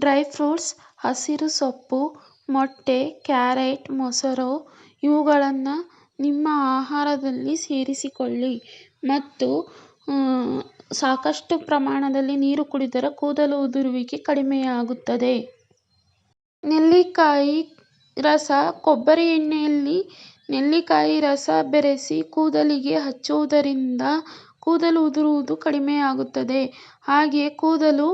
Dry fruits, ಹಸಿರು ಸೊಪ್ಪು, ಮೊಟ್ಟೆ, ಕ್ಯಾರೆಟ್, ಮೊಸರು ಇವುಗಳನ್ನು ನಿಮ್ಮ ಆಹಾರದಲ್ಲಿ ಸೇರಿಸಿಕೊಳ್ಳಿ ಮತ್ತು ಸಾಕಷ್ಟು ಪ್ರಮಾಣದಲ್ಲಿ ನೀರು ಕುಡಿದರೆ ಕೂದಲು ಉದುರುವಿಕೆ ಕಡಿಮೆಯಾಗುತ್ತದೆ. ನೆಲ್ಲಿಕಾಯಿ ರಸ, ಕೊಬ್ಬರಿ ಎಣ್ಣೆಯಲ್ಲಿ ನೆಲ್ಲಿಕಾಯಿ ರಸ ಬೆರೆಸಿ ಕೂದಲಿಗೆ ಹಚ್ಚುವುದರಿಂದ ಕೂದಲು ಉದುರುವುದು ಕಡಿಮೆಯಾಗುತ್ತದೆ. ಹಾಗೆಯೇ ಕೂದಲು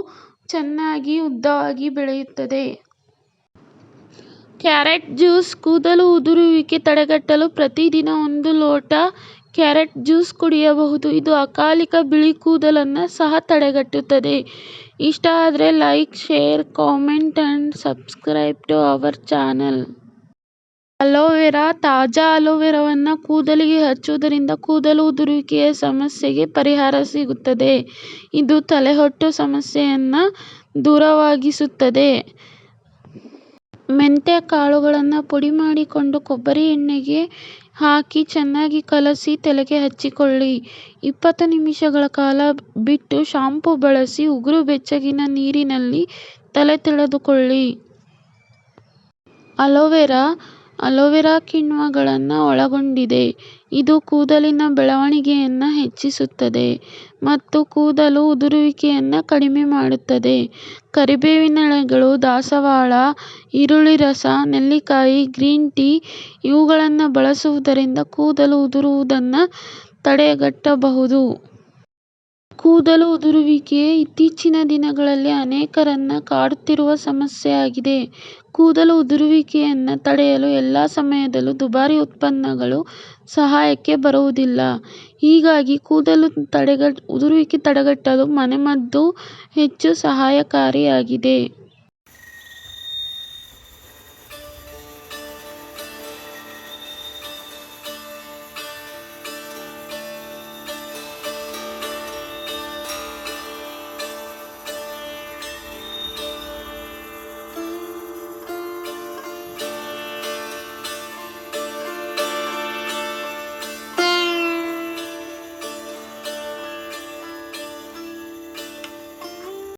ಚೆನ್ನಾಗಿ ಉದ್ದವಾಗಿ ಬೆಳೆಯುತ್ತದೆ. ಕ್ಯಾರೆಟ್ ಜ್ಯೂಸ್, ಕೂದಲು ಉದುರುವಿಕೆ ತಡೆಗಟ್ಟಲು ಪ್ರತಿದಿನ 1 ಲೋಟ ಕ್ಯಾರೆಟ್ ಜ್ಯೂಸ್ ಕುಡಿಯಬಹುದು. ಇದು ಅಕಾಲಿಕ ಬಿಳಿ ಕೂದಲನ್ನು ಸಹ ತಡೆಗಟ್ಟುತ್ತದೆ. ಇಷ್ಟ ಆದರೆ like, share, comment and subscribe to our channel. Aloe vera, ತಾಜಾ ಅಲೋವೆರಾವನ್ನು ಕೂದಲಿಗೆ ಹಚ್ಚುವುದರಿಂದ ಕೂದಲು ಉದುರುವಿಕೆಯ ಸಮಸ್ಯೆಗೆ ಪರಿಹಾರ ಸಿಗುತ್ತದೆ. ಇದು ತಲೆಹೊಟ್ಟು ಸಮಸ್ಯೆಯನ್ನು ದೂರವಾಗಿಸುತ್ತದೆ. ಮೆಂತ್ಯ ಕಾಳುಗಳನ್ನು ಪುಡಿ ಮಾಡಿಕೊಂಡು ಕೊಬ್ಬರಿ ಎಣ್ಣೆಗೆ ಹಾಕಿ ಚೆನ್ನಾಗಿ ಕಲಸಿ ತಲೆಗೆ ಹಚ್ಚಿಕೊಳ್ಳಿ. 20 ನಿಮಿಷಗಳ ಕಾಲ ಬಿಟ್ಟು ಶಾಂಪೂ ಬಳಸಿ ಉಗುರು ಬೆಚ್ಚಗಿನ ನೀರಿನಲ್ಲಿ ತಲೆ ತೊಳೆದುಕೊಳ್ಳಿ. ಅಲೋವೆರಾ ಕಿಣ್ವಗಳನ್ನು ಒಳಗೊಂಡಿದೆ. ಇದು ಕೂದಲಿನ ಬೆಳವಣಿಗೆಯನ್ನು ಹೆಚ್ಚಿಸುತ್ತದೆ ಮತ್ತು ಕೂದಲು ಉದುರುವಿಕೆಯನ್ನು ಕಡಿಮೆ ಮಾಡುತ್ತದೆ. ಕರಿಬೇವಿನ ಎಲೆಗಳು, ದಾಸವಾಳ, ಈರುಳ್ಳಿ ರಸ, ನೆಲ್ಲಿಕಾಯಿ, ಗ್ರೀನ್ ಟೀ ಇವುಗಳನ್ನು ಬಳಸುವುದರಿಂದ ಕೂದಲು ಉದುರುವುದನ್ನು ತಡೆಗಟ್ಟಬಹುದು. ಕೂದಲು ಉದುರುವಿಕೆ ಇತ್ತೀಚಿನ ದಿನಗಳಲ್ಲಿ ಅನೇಕರನ್ನು ಕಾಡುತ್ತಿರುವ ಸಮಸ್ಯೆಯಾಗಿದೆ. ಕೂದಲು ಉದುರುವಿಕೆಯನ್ನು ತಡೆಯಲು ಎಲ್ಲಾ ಸಮಯದಲ್ಲೂ ದುಬಾರಿ ಉತ್ಪನ್ನಗಳು ಸಹಾಯಕ್ಕೆ ಬರುವುದಿಲ್ಲ. ಹೀಗಾಗಿ ಕೂದಲು ಉದುರುವಿಕೆ ತಡೆಗಟ್ಟಲು ಮನೆಮದ್ದು ಹೆಚ್ಚು ಸಹಾಯಕಾರಿಯಾಗಿದೆ.